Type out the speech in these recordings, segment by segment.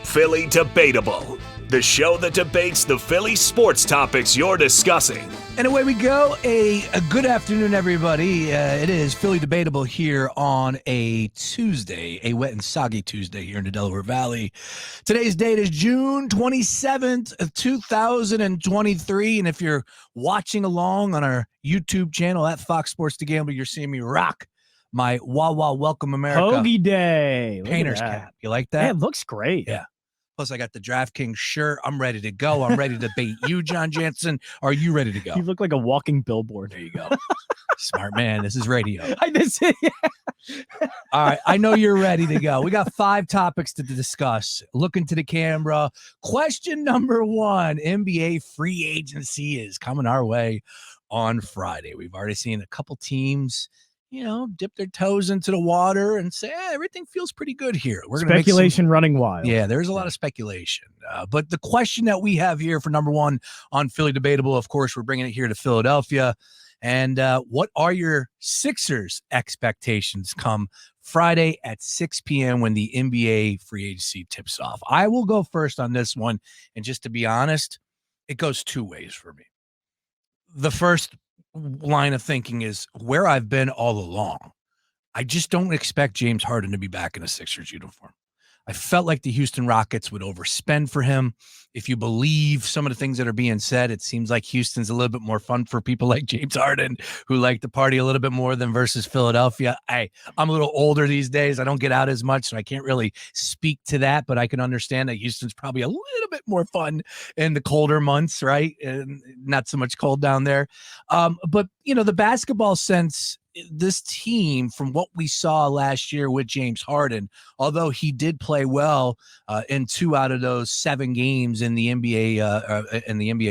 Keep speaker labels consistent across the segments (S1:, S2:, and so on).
S1: Philly Debatable, the show that debates the Philly sports topics you're discussing.
S2: And away we go. A good afternoon, everybody. It is Philly Debatable here on a Tuesday, a wet and soggy Tuesday here in the Delaware Valley. Today's date is June 27th, 2023. And if you're watching along on our YouTube channel at Fox Sports to Gamble, you're seeing me rock my Wawa Welcome America
S3: Hoagie Day.
S2: painter's cap. You like that?
S3: Yeah, it looks great.
S2: Yeah. Plus, I got the DraftKings shirt. I'm ready to go. I'm ready to debate you, John Jansen. Are you ready to go?
S3: You look like a walking billboard.
S2: There you go. Smart man. This is radio.
S3: Yeah.
S2: All right. I know you're ready to go. We got 5 topics to discuss. Look into the camera. Question number 1, NBA free agency is coming our way on Friday. We've already seen a couple teams, dip their toes into the water and say, everything feels pretty good here. We're going to
S3: speculation running wild.
S2: Yeah, there's a lot of speculation. But the question that we have here for number 1 on Philly Debatable, of course, we're bringing it here to Philadelphia. And what are your Sixers expectations come Friday at 6 p.m. when the NBA free agency tips off? I will go first on this one. And just to be honest, it goes 2 ways for me. The first line of thinking is where I've been all along. I just don't expect James Harden to be back in a Sixers uniform. I felt like the Houston Rockets would overspend for him. If you believe some of the things that are being said, it seems like Houston's a little bit more fun for people like James Harden, who like to party a little bit more than versus Philadelphia. I'm a little older these days. I don't get out as much, so I can't really speak to that, but I can understand that Houston's probably a little bit more fun in the colder months, right? And not so much cold down there. But, the basketball sense, this team, from what we saw last year with James Harden, although he did play well in 2 out of those 7 games in the NBA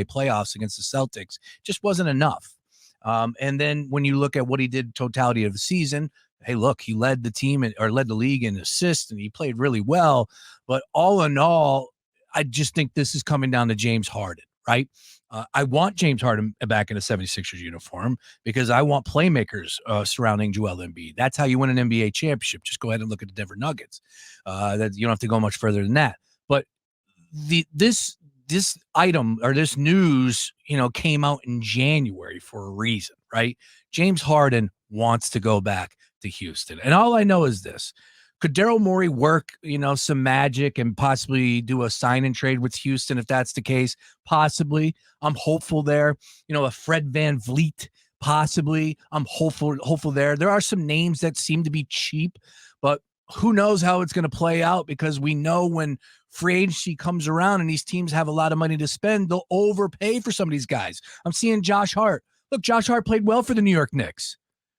S2: playoffs against the Celtics, just wasn't enough. And then when you look at what he did totality of the season, hey, look, he led the league in assists, and he played really well. But all in all, I just think this is coming down to James Harden, right? I want James Harden back in a 76ers uniform because I want playmakers surrounding Joel Embiid. That's how you win an NBA championship. Just go ahead and look at the Denver Nuggets. That you don't have to go much further than that. But this item or this news, came out in January for a reason, right? James Harden wants to go back to Houston. And all I know is this. Could Daryl Morey work, some magic and possibly do a sign and trade with Houston if that's the case? Possibly. I'm hopeful there. A Fred VanVleet, possibly. I'm hopeful there. There are some names that seem to be cheap, but who knows how it's going to play out, because we know when free agency comes around and these teams have a lot of money to spend, they'll overpay for some of these guys. I'm seeing Josh Hart. Look, Josh Hart played well for the New York Knicks.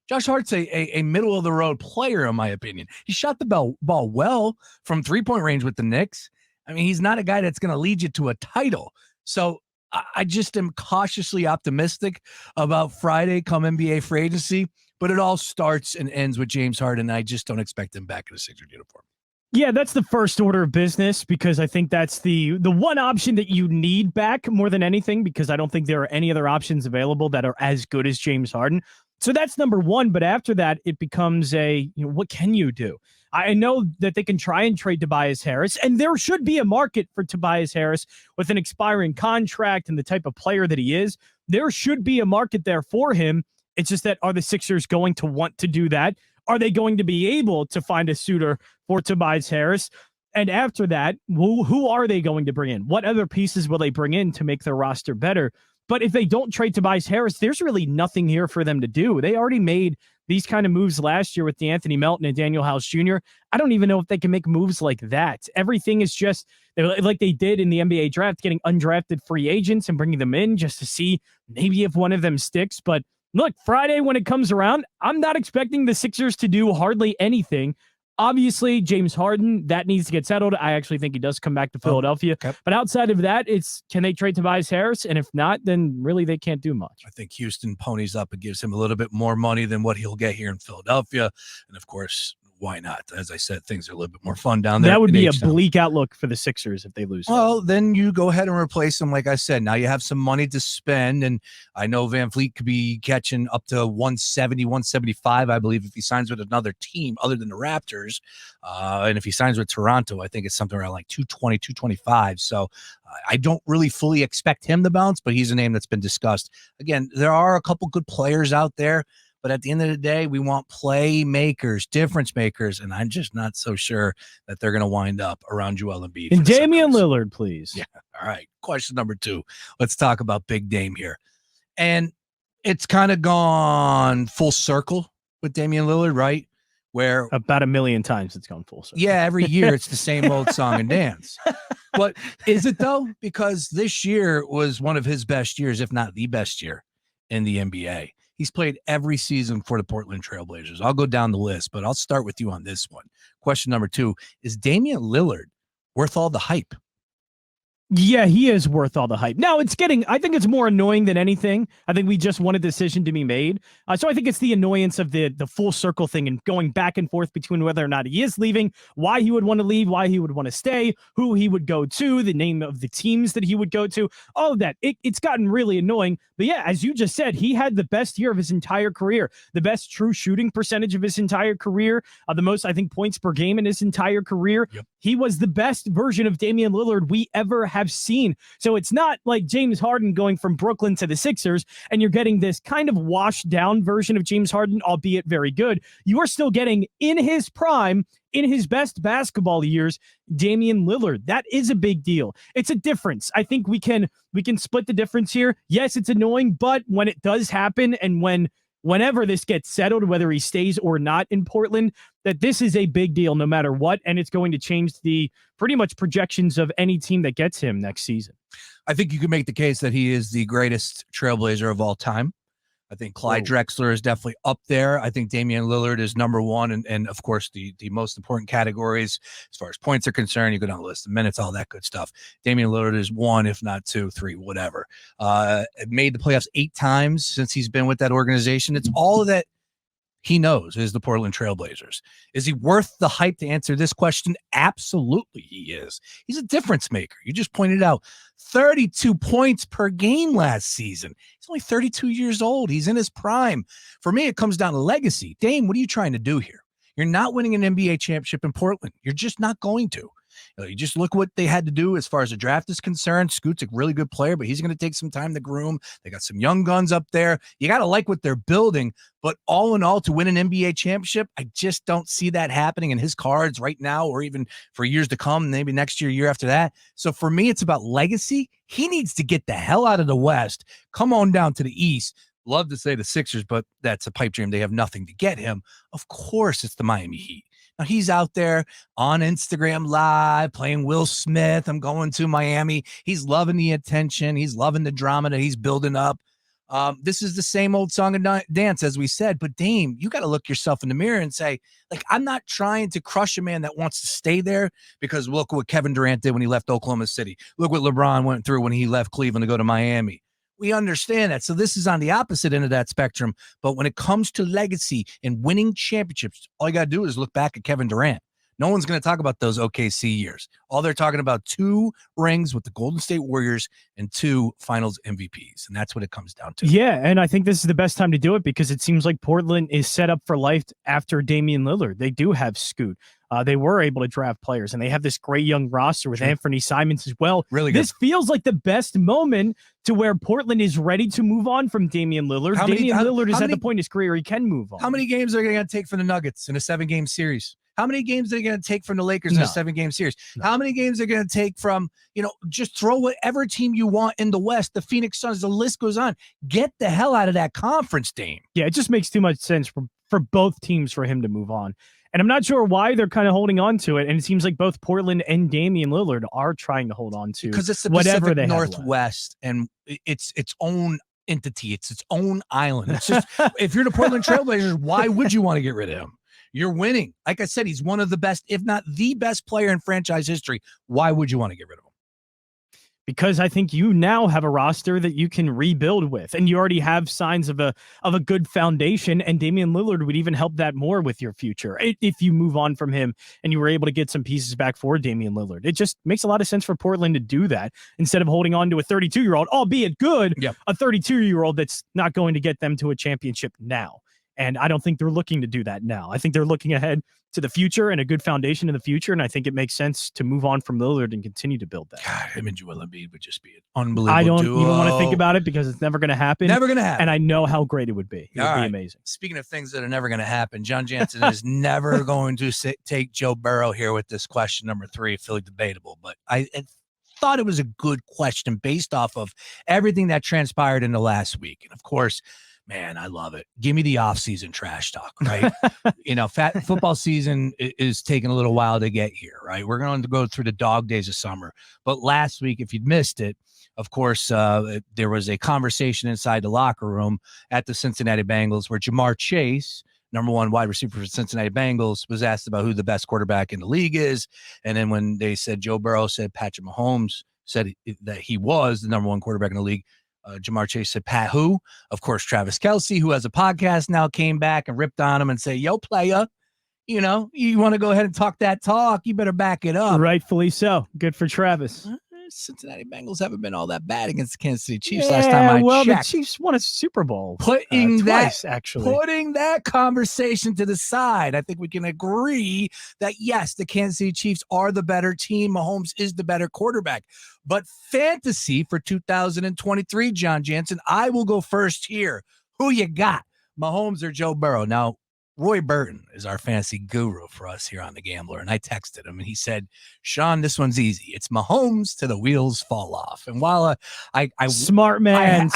S2: Josh Hart's a middle-of-the-road player, in my opinion. He shot the ball well from three-point range with the Knicks. I mean, he's not a guy that's going to lead you to a title. So I just am cautiously optimistic about Friday come NBA free agency, but it all starts and ends with James Harden. I just don't expect him back in a Sixers uniform.
S3: Yeah, that's the first order of business, because I think that's the one option that you need back more than anything, because I don't think there are any other options available that are as good as James Harden. So that's number 1. But after that, it becomes what can you do? I know that they can try and trade Tobias Harris, and there should be a market for Tobias Harris with an expiring contract and the type of player that he is. There should be a market there for him. It's just that, are the Sixers going to want to do that? Are they going to be able to find a suitor for Tobias Harris? And after that, who are they going to bring in? What other pieces will they bring in to make their roster better? But if they don't trade Tobias Harris, there's really nothing here for them to do. They already made these kind of moves last year with DeAnthony Melton and Daniel House Jr. I don't even know if they can make moves like that. Everything is just like they did in the NBA draft, getting undrafted free agents and bringing them in just to see maybe if one of them sticks. But look, Friday when it comes around, I'm not expecting the Sixers to do hardly anything. Obviously, James Harden, that needs to get settled. I actually think he does come back to Philadelphia. Okay. But outside of that, can they trade Tobias Harris? And if not, then really they can't do much.
S2: I think Houston ponies up and gives him a little bit more money than what he'll get here in Philadelphia. And, of course, why not? As I said, things are a little bit more fun down there.
S3: That would be a
S2: H-Town.
S3: bleak outlook for the Sixers if they lose.
S2: Well, then you go ahead and replace him. Like I said, now you have some money to spend. And I know Van Fleet could be catching up to 170, 175, I believe, if he signs with another team other than the Raptors. And if he signs with Toronto, I think it's something around like 220, 225. So I don't really fully expect him to bounce, but he's a name that's been discussed. Again, there are a couple good players out there. But at the end of the day, we want playmakers, difference makers, and I'm just not so sure that they're going to wind up around Joel Embiid.
S3: And Damian Lillard, please.
S2: Yeah. All right. Question number 2. Let's talk about Big Dame here. And it's kind of gone full circle with Damian Lillard, right? Where
S3: about 1 million times it's gone full circle.
S2: Yeah, every year it's the same old song and dance. But is it though? Because this year was one of his best years, if not the best year in the NBA. He's played every season for the Portland Trailblazers. I'll go down the list, but I'll start with you on this one. Question number 2, is Damian Lillard worth all the hype?
S3: Yeah, he is worth all the hype. Now, I think it's more annoying than anything. I think we just want a decision to be made. So I think it's the annoyance of the full circle thing and going back and forth between whether or not he is leaving, why he would want to leave, why he would want to stay, who he would go to, the name of the teams that he would go to, all of that. It's gotten really annoying. But yeah, as you just said, he had the best year of his entire career, the best true shooting percentage of his entire career, the most, I think, points per game in his entire career. Yep. He was the best version of Damian Lillard we ever have seen. So it's not like James Harden going from Brooklyn to the Sixers and you're getting this kind of washed down version of James Harden, albeit very good. You are still getting in his prime, in his best basketball years, Damian Lillard. That is a big deal. It's a difference. I think we can split the difference here. Yes, it's annoying, but when it does happen and whenever this gets settled, whether he stays or not in Portland, that this is a big deal no matter what, and it's going to change the pretty much projections of any team that gets him next season.
S2: I think you can make the case that he is the greatest Trailblazer of all time. I think Clyde Drexler is definitely up there. I think Damian Lillard is number 1. And of course, the most important categories as far as points are concerned, you go down the list, the minutes, all that good stuff. Damian Lillard is 1, if not 2, 3, whatever. Made the playoffs 8 times since he's been with that organization. It's all that he knows is the Portland Trailblazers. Is he worth the hype to answer this question? Absolutely he is. He's a difference maker. You just pointed out 32 points per game last season. He's only 32 years old. He's in his prime. For me, it comes down to legacy. Dame, what are you trying to do here? You're not winning an NBA championship in Portland. You're just not going to. You just look what they had to do as far as the draft is concerned. Scoot's a really good player, but he's going to take some time to groom. They got some young guns up there. You got to like what they're building. But all in all, to win an NBA championship, I just don't see that happening in his cards right now or even for years to come, maybe next year, year after that. So for me, it's about legacy. He needs to get the hell out of the West, come on down to the East. Love to say the Sixers, but that's a pipe dream. They have nothing to get him. Of course, it's the Miami Heat. Now, he's out there on Instagram Live playing Will Smith. I'm going to Miami. He's loving the attention. He's loving the drama that he's building up. This is the same old song and dance, as we said. But Dame, you got to look yourself in the mirror and say, like, I'm not trying to crush a man that wants to stay there because look what Kevin Durant did when he left Oklahoma City. Look what LeBron went through when he left Cleveland to go to Miami. We understand that. So this is on the opposite end of that spectrum. But when it comes to legacy and winning championships, all you got to do is look back at Kevin Durant. No one's going to talk about those OKC years. All they're talking about 2 rings with the Golden State Warriors and 2 finals MVPs. And that's what it comes down to.
S3: Yeah, and I think this is the best time to do it because it seems like Portland is set up for life after Damian Lillard. They do have Scoot. They were able to draft players, and they have this great young roster with Anthony Simons as well.
S2: Really good.
S3: This feels like the best moment to where Portland is ready to move on from Damian Lillard. Damian Lillard is at the point in his career he can move on.
S2: How many games are they going to take from the Nuggets in a 7-game series? How many games are they going to take from the Lakers in a 7-game series? How many games are they going to take from, just throw whatever team you want in the West, the Phoenix Suns, the list goes on. Get the hell out of that conference, Dame.
S3: Yeah, it just makes too much sense for both teams for him to move on. And I'm not sure why they're kind of holding on to it. And it seems like both Portland and Damian Lillard are trying to hold on to
S2: because it's the
S3: whatever
S2: Pacific Northwest and it's its own entity. It's its own island. It's just, if you're the Portland Trailblazers, why would you want to get rid of him? You're winning. Like I said, he's one of the best, if not the best player in franchise history. Why would you want to get rid of him?
S3: because I think you now have a roster that you can rebuild with, and you already have signs of a good foundation, and Damian Lillard would even help that more with your future if you move on from him and you were able to get some pieces back for Damian Lillard. It just makes a lot of sense for Portland to do that instead of holding on to a 32-year-old, albeit good, a 32-year-old that's not going to get them to a championship now. And I don't think they're looking to do that now. I think they're looking ahead to the future and a good foundation in the future. And I think it makes sense to move on from Lillard and continue to build that.
S2: God, him and Joel Embiid would just be an unbelievable
S3: I don't
S2: duo.
S3: even want to think about it because it's never going to happen.
S2: Never going to happen.
S3: And I know how great it would be. It would be amazing.
S2: Speaking of things that are never going to happen, John Jansen is never going to take Joe Burrow here with this question number 3, Philly Debatable. But I thought it was a good question based off of everything that transpired in the last week. And of course, man, I love it. Give me the off-season trash talk, right? Football season is taking a little while to get here, right? We're going to go through the dog days of summer. But last week, if you'd missed it, of course, there was a conversation inside the locker room at the Cincinnati Bengals where Jamar Chase, number 1 wide receiver for the Cincinnati Bengals, was asked about who the best quarterback in the league is. And then when they said Joe Burrow said Patrick Mahomes said that he was the number 1 quarterback in the league, Jamar Chase said, Pat who? Of course, Travis Kelce, who has a podcast now, came back and ripped on him and say, yo, playa, you want to go ahead and talk that talk, you better back it up.
S3: Rightfully so. Good for Travis.
S2: Cincinnati Bengals haven't been all that bad against the Kansas City Chiefs last time I checked.
S3: The Chiefs won a Super Bowl
S2: putting
S3: that
S2: conversation to the side, I think we can agree that, yes, the Kansas City Chiefs are the better team. Mahomes is the better quarterback. But fantasy for 2023, John Jansen, I will go first here. Who you got, Mahomes or Joe Burrow? Now, Roy Burton is our fantasy guru for us here on The Gambler, and I texted him, and he said, Sean, this one's easy. It's Mahomes till the wheels fall off. And while
S3: smart man,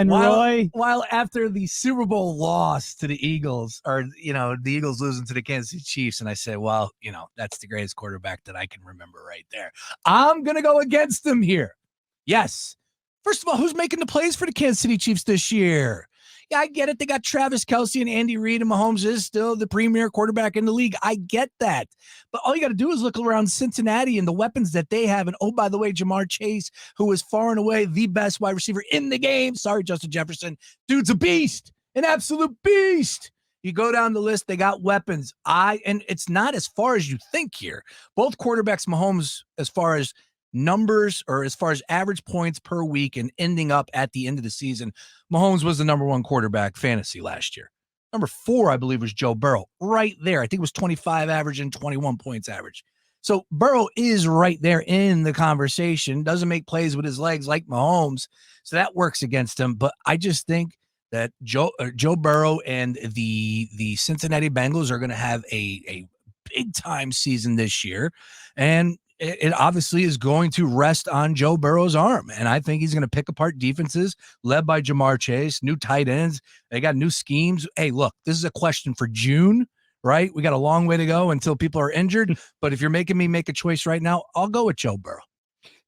S3: Roy.
S2: While after the Super Bowl loss to the Eagles, or, the Eagles losing to the Kansas City Chiefs, and I said, well, that's the greatest quarterback that I can remember right there. I'm going to go against them here. Yes. First of all, who's making the plays for the Kansas City Chiefs this year? Yeah, I get it. They got Travis Kelce and Andy Reid, and Mahomes is still the premier quarterback in the league. I get that. But all you got to do is look around Cincinnati and the weapons that they have. And, oh, by the way, Jamar Chase, who is far and away the best wide receiver in the game. Sorry, Justin Jefferson. Dude's a beast, an absolute beast. You go down the list, they got weapons. And it's not as far as you think here. Both quarterbacks, Mahomes, as far as numbers or as far as average points per week and ending up at the end of the season, Mahomes was the number 1 quarterback fantasy last year. Number 4, I believe, was Joe Burrow right there. I think it was 25 average and 21 points average. So Burrow is right there in the conversation, doesn't make plays with his legs like Mahomes. So that works against him. But I just think that Joe Burrow and the Cincinnati Bengals are going to have a big time season this year. And it obviously is going to rest on Joe Burrow's arm. And I think he's going to pick apart defenses led by Jamar Chase, new tight ends. They got new schemes. Hey, look, this is a question for June, right? We got a long way to go until people are injured. But if you're making me make a choice right now, I'll go with Joe Burrow.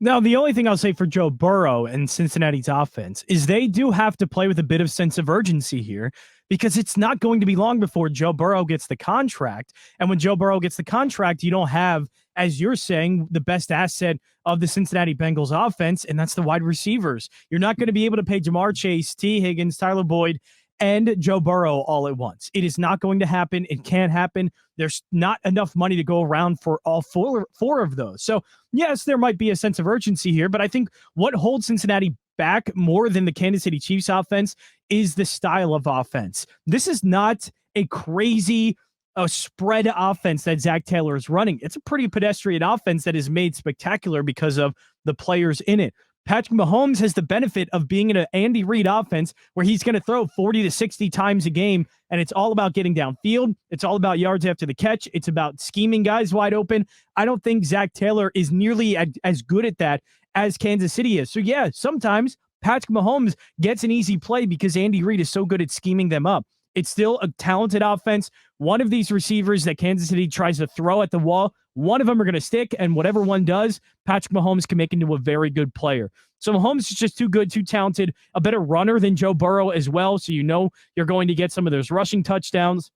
S3: Now, the only thing I'll say for Joe Burrow and Cincinnati's offense is they do have to play with a bit of sense of urgency here, because it's not going to be long before Joe Burrow gets the contract. And when Joe Burrow gets the contract, you don't have, as you're saying, the best asset of the Cincinnati Bengals offense, and that's the wide receivers. You're not going to be able to pay Jamar Chase, T. Higgins, Tyler Boyd, and Joe Burrow all at once. It is not going to happen. It can't happen. There's not enough money to go around for all four of those. So, yes, there might be a sense of urgency here, but I think what holds Cincinnati back more than the Kansas City Chiefs offense is the style of offense. This is not a crazy spread offense that Zach Taylor is running. It's a pretty pedestrian offense that is made spectacular because of the players in it. Patrick Mahomes has the benefit of being in an Andy Reid offense where he's going to throw 40 to 60 times a game, and it's all about getting downfield. It's all about yards after the catch. It's about scheming guys wide open. I don't think Zach Taylor is nearly as good at that as Kansas City is. So, yeah, sometimes Patrick Mahomes gets an easy play because Andy Reid is so good at scheming them up. It's still a talented offense. One of these receivers that Kansas City tries to throw at the wall, one of them are going to stick, and whatever one does, Patrick Mahomes can make into a very good player. So Mahomes is just too good, too talented, a better runner than Joe Burrow as well, so you know you're going to get some of those rushing touchdowns.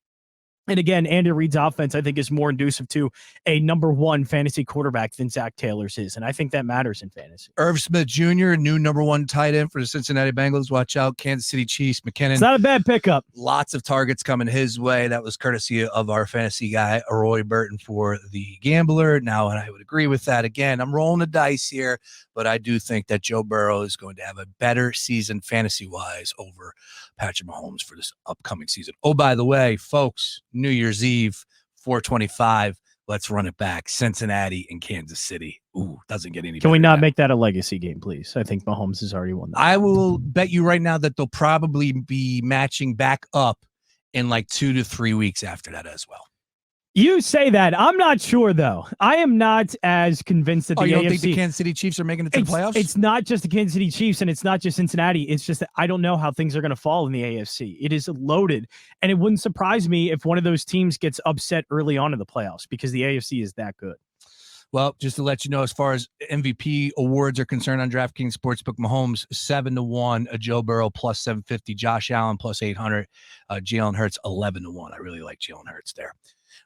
S3: And again, Andy Reid's offense, I think, is more conducive to a number one fantasy quarterback than Zach Taylor's is. And I think that matters in fantasy.
S2: Irv Smith Jr., new number one tight end for the Cincinnati Bengals. Watch out. Kansas City Chiefs. McKinnon.
S3: It's not a bad pickup.
S2: Lots of targets coming his way. That was courtesy of our fantasy guy, Roy Burton, for the Gambler. Now, and I would agree with that. Again, I'm rolling the dice here, but I do think that Joe Burrow is going to have a better season fantasy-wise over Patrick Mahomes for this upcoming season. Oh, by the way, folks, New Year's Eve, 425. Let's run it back. Cincinnati and Kansas City. Ooh, doesn't get any better.
S3: Can we not make that a legacy game, please? I think Mahomes has already won that.
S2: I will bet you right now that they'll probably be matching back up in like 2 to 3 weeks after that as well.
S3: You say that. I'm not sure, though. I am not as convinced that the AFC...
S2: you don't think the Kansas City Chiefs are making it to the playoffs?
S3: It's not just the Kansas City Chiefs, and it's not just Cincinnati. It's just that I don't know how things are going to fall in the AFC. It is loaded, and it wouldn't surprise me if one of those teams gets upset early on in the playoffs because the AFC is that good.
S2: Well, just to let you know, as far as MVP awards are concerned on DraftKings Sportsbook, Mahomes 7-1, Joe Burrow plus 750, Josh Allen plus 800, Jalen Hurts 11-1. I really like Jalen Hurts there.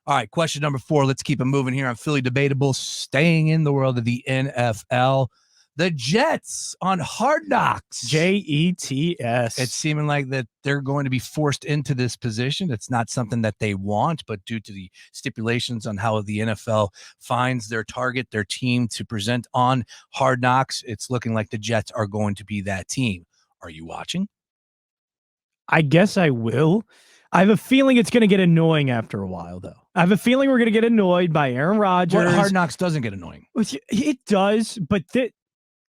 S2: All right, question number 4. Let's keep it moving here on Philly Debatable. Staying in the world of the NFL, the Jets on Hard Knocks.
S3: Jets.
S2: It's seeming like that they're going to be forced into this position. It's not something that they want, but due to the stipulations on how the NFL finds their target, their team to present on Hard Knocks, it's looking like the Jets are going to be that team. Are you watching?
S3: I guess I will. I have a feeling it's going to get annoying after a while, though. I have a feeling we're going to get annoyed by Aaron Rodgers.
S2: Well, Hard Knocks doesn't get annoying.
S3: It does, but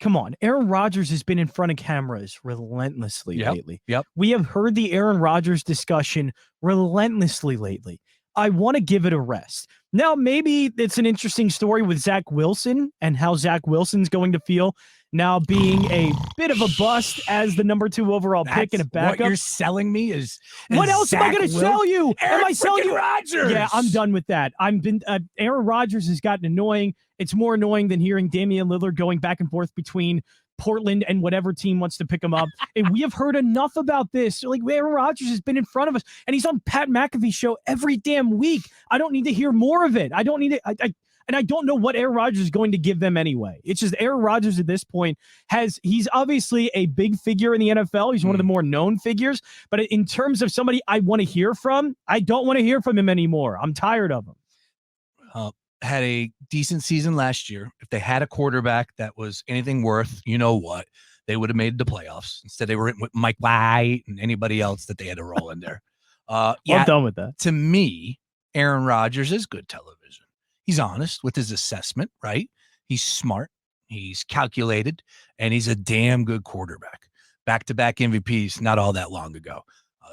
S3: come on. Aaron Rodgers has been in front of cameras relentlessly lately.
S2: Yep.
S3: We have heard the Aaron Rodgers discussion relentlessly lately. I want to give it a rest. Now, maybe it's an interesting story with Zach Wilson and how Zach Wilson's going to feel now being a bit of a bust as the number 2 overall pick and a backup.
S2: What you're selling me is
S3: what else
S2: Zach
S3: am I going to sell you? Am I selling you
S2: Rodgers?
S3: Yeah, I'm done with that. Aaron Rodgers has gotten annoying. It's more annoying than hearing Damian Lillard going back and forth between Portland and whatever team wants to pick him up. And we have heard enough about this. Like, Aaron Rodgers has been in front of us, and he's on Pat McAfee's show every damn week. I don't need to hear more of it. I don't need it. And I don't know what Aaron Rodgers is going to give them anyway. It's just Aaron Rodgers at this point he's obviously a big figure in the NFL. He's one of the more known figures. But in terms of somebody I want to hear from, I don't want to hear from him anymore. I'm tired of him.
S2: Had a decent season last year. If they had a quarterback that was anything worth, you know what, they would have made the playoffs. Instead, they were with Mike White and anybody else that they had to roll in there.
S3: I'm done with that.
S2: To me, Aaron Rodgers is good television. He's honest with his assessment, right? He's smart. He's calculated, and he's a damn good quarterback. Back-to-back MVPs not all that long ago.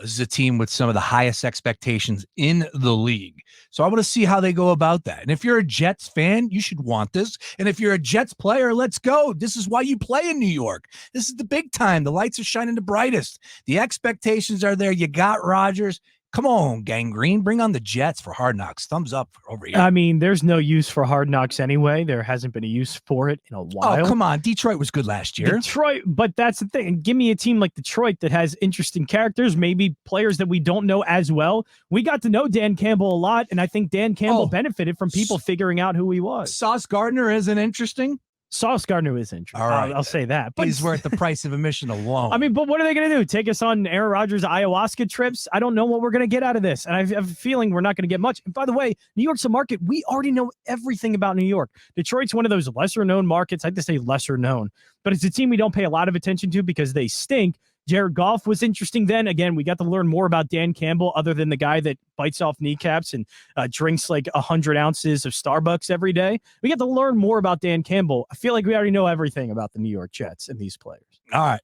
S2: This is a team with some of the highest expectations in the league. So I want to see how they go about that. And if you're a Jets fan, you should want this. And if you're a Jets player, let's go. This is why you play in New York. This is the big time. The lights are shining the brightest. The expectations are there. You got Rodgers. Come on, Gang Green. Bring on the Jets for Hard Knocks. Thumbs up over here.
S3: I mean, there's no use for Hard Knocks anyway. There hasn't been a use for it in a while.
S2: Oh, come on. Detroit was good last year.
S3: Detroit, but that's the thing. Give me a team like Detroit that has interesting characters, maybe players that we don't know as well. We got to know Dan Campbell a lot, and I think Dan Campbell benefited from people figuring out who he was.
S2: Sauce Gardner isn't interesting.
S3: Sauce Gardner is interesting.
S2: All right.
S3: I'll say that. But
S2: he's worth the price of admission alone.
S3: I mean, but what are they going to do? Take us on Aaron Rodgers ayahuasca trips? I don't know what we're going to get out of this. And I have a feeling we're not going to get much. And by the way, New York's a market. We already know everything about New York. Detroit's one of those lesser known markets. I have to say lesser known, but it's a team we don't pay a lot of attention to because they stink. Jared Goff was interesting then. Again, we got to learn more about Dan Campbell other than the guy that bites off kneecaps and drinks like 100 ounces of Starbucks every day. We get to learn more about Dan Campbell. I feel like we already know everything about the New York Jets and these players.
S2: All right.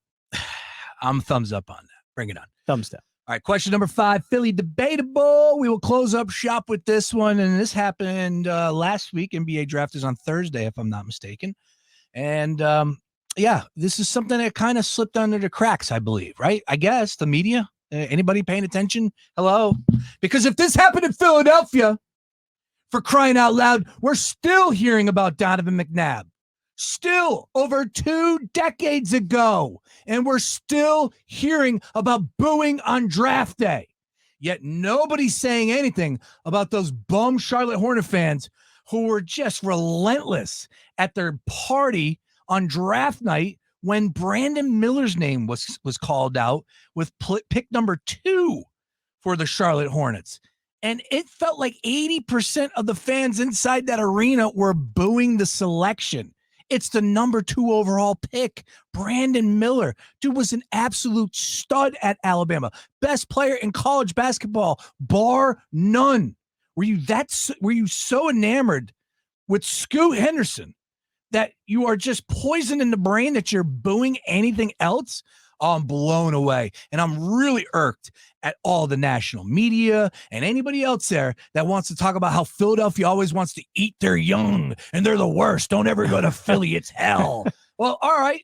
S2: I'm thumbs up on that. Bring it on.
S3: Thumbs down.
S2: All right, question number 5, Philly Debatable. We will close up shop with this one, and this happened last week. NBA draft is on Thursday, if I'm not mistaken. And, yeah, this is something that kind of slipped under the cracks, I believe, right? I guess the media, anybody paying attention? Hello? Because if this happened in Philadelphia, for crying out loud, we're still hearing about Donovan McNabb. Still over 2 decades ago. And we're still hearing about booing on draft day. Yet nobody's saying anything about those bum Charlotte Hornet fans who were just relentless at their party on draft night when Brandon Miller's name was called out with pick number 2 for the Charlotte Hornets. And it felt like 80% of the fans inside that arena were booing the selection. It's the number 2 overall pick, Brandon Miller. Dude was an absolute stud at Alabama. Best player in college basketball, bar none. Were you so enamored with Scoot Henderson that you are just poisoned in the brain that you're booing anything else? Oh, I'm blown away. And I'm really irked at all the national media and anybody else there that wants to talk about how Philadelphia always wants to eat their young and they're the worst. Don't ever go to Philly. It's hell. Well, all right.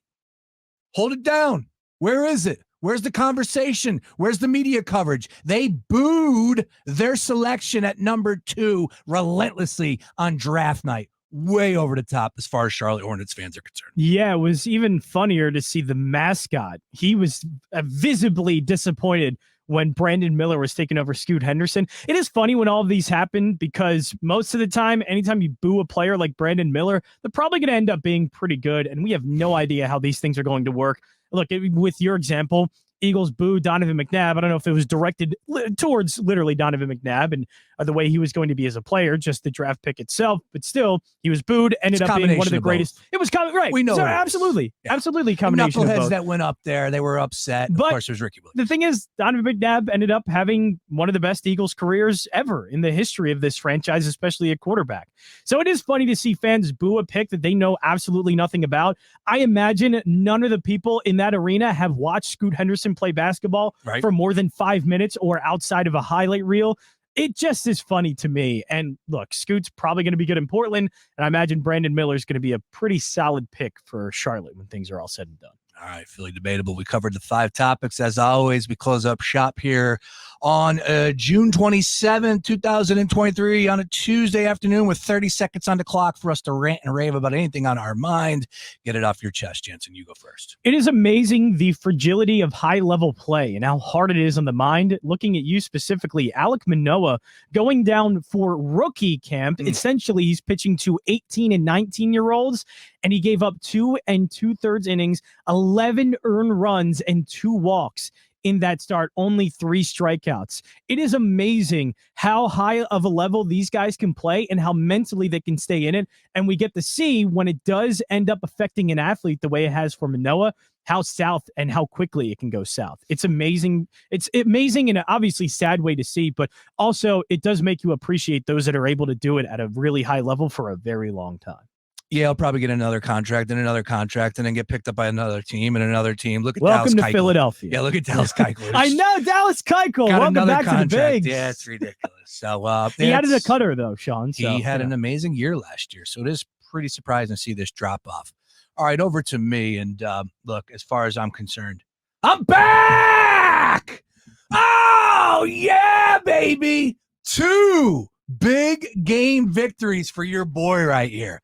S2: Hold it down. Where is it? Where's the conversation? Where's the media coverage? They booed their selection at number 2 relentlessly on draft night. Way over the top as far as Charlotte Hornets fans are concerned.
S3: Yeah, it was even funnier to see the mascot. He was visibly disappointed when Brandon Miller was taking over Scoot Henderson. It is funny when all of these happen because most of the time, anytime you boo a player like Brandon Miller, they're probably going to end up being pretty good, and we have no idea how these things are going to work. Look, with your example, Eagles boo Donovan McNabb. I don't know if it was directed towards literally Donovan McNabb and the way he was going to be as a player, just the draft pick itself. But still, he was booed, ended up being one of the greatest. It was right.
S2: We know.
S3: So, absolutely. Combination of
S2: knuckleheads
S3: both.
S2: that went up there, they were upset.
S3: But
S2: of course, there's Ricky Williams.
S3: The thing is, Donovan McNabb ended up having one of the best Eagles careers ever in the history of this franchise, especially at quarterback. So it is funny to see fans boo a pick that they know absolutely nothing about. I imagine none of the people in that arena have watched Scoot Henderson play basketball for more than 5 minutes or outside of a highlight reel. It just is funny to me. And look, Scoot's probably going to be good in Portland, and I imagine Brandon Miller is going to be a pretty solid pick for Charlotte when things are all said and done.
S2: All right, Philly Debatable. We covered the 5 topics. As always, we close up shop here on June 27, 2023 on a Tuesday afternoon with 30 seconds on the clock for us to rant and rave about anything on our mind. Get it off your chest, Jansen. You go first.
S3: It is amazing the fragility of high-level play and how hard it is on the mind. Looking at you specifically, Alek Manoah going down for rookie camp. Essentially, he's pitching to 18 and 19-year-olds, and he gave up 2 2/3 innings, 11 earned runs, and 2 walks. In that start, only 3 strikeouts. It is amazing how high of a level these guys can play and how mentally they can stay in it. And we get to see when it does end up affecting an athlete the way it has for Manoah, how south and how quickly it can go south. It's amazing. It's amazing in an obviously sad way to see, but also it does make you appreciate those that are able to do it at a really high level for a very long time.
S2: Yeah, he'll probably get another contract and then get picked up by another team and another team. Look at
S3: Welcome
S2: Dallas
S3: to Philadelphia.
S2: Yeah, look at Dallas Keuchel.
S3: I know, Dallas Keuchel.
S2: Got
S3: Welcome back
S2: contract.
S3: to the Bigs.
S2: Yeah, it's ridiculous. So
S3: he added a cutter though, Sean. So,
S2: he had an amazing year last year, so it is pretty surprising to see this drop off. All right, over to me. And look, as far as I'm concerned, I'm back. Oh yeah, baby! 2 big game victories for your boy right here.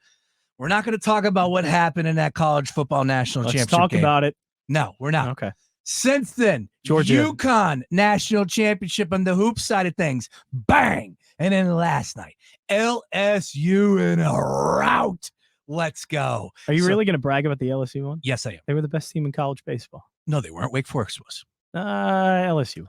S2: We're not going to talk about what happened in that college football national championship
S3: game. Let's talk about it.
S2: No, we're not.
S3: Okay.
S2: Since then,
S3: Georgia.
S2: UConn national championship on the hoop side of things. Bang! And then last night, LSU in a rout. Let's go.
S3: Are you really going to brag about the LSU one?
S2: Yes, I am.
S3: They were the best team in college baseball.
S2: No, they weren't. Wake Forest was.
S3: LSU.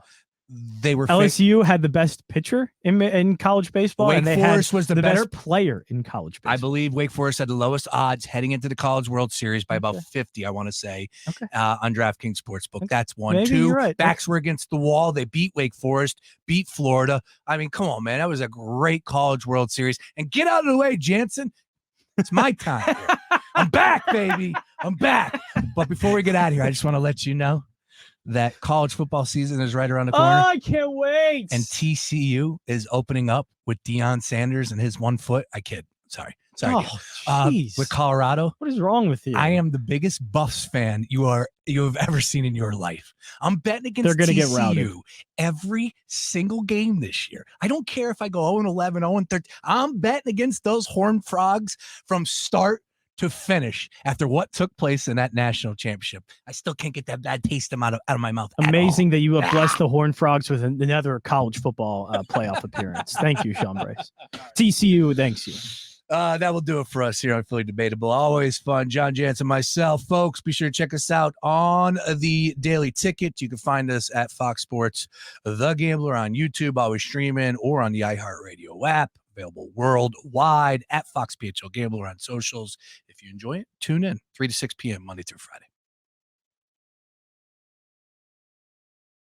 S2: They were.
S3: LSU had the best pitcher in college baseball.
S2: Wake
S3: and they
S2: Forest
S3: had
S2: was the
S3: best player in college baseball.
S2: I believe Wake Forest had the lowest odds heading into the College World Series by about 50, I want to say, on DraftKings Sportsbook. Okay. That's 1.
S3: Maybe
S2: 2,
S3: you're right.
S2: Backs were against the wall. They beat Wake Forest, beat Florida. I mean, come on, man. That was a great College World Series. And get out of the way, Jansen. It's my time here. I'm back, baby. I'm back. But before we get out of here, I just want to let you know that college football season is right around the corner.
S3: Oh, I can't wait.
S2: And TCU is opening up with Deion Sanders and his 1 foot. I kid. Sorry. With Colorado.
S3: What is wrong with you?
S2: I am the biggest Buffs fan you have ever seen in your life. I'm betting against
S3: They're going to
S2: TCU
S3: get routed
S2: every single game this year. I don't care if I go 0-11, 0-13. I'm betting against those Horned Frogs from start to finish after what took place in that national championship. I still can't get that bad taste out of my mouth.
S3: Amazing that you have blessed the Horned Frogs with another college football playoff appearance. Thank you, Sean Brace. TCU thanks you.
S2: That will do it for us here on Philly Debatable. Always fun. John Jansen, myself. Folks, be sure to check us out on the Daily Ticket. You can find us at Fox Sports The Gambler on YouTube, always streaming, or on the iHeartRadio app. Available worldwide at Fox PHL Gambler on socials. If you enjoy it, tune in 3 to 6 p.m. Monday through Friday.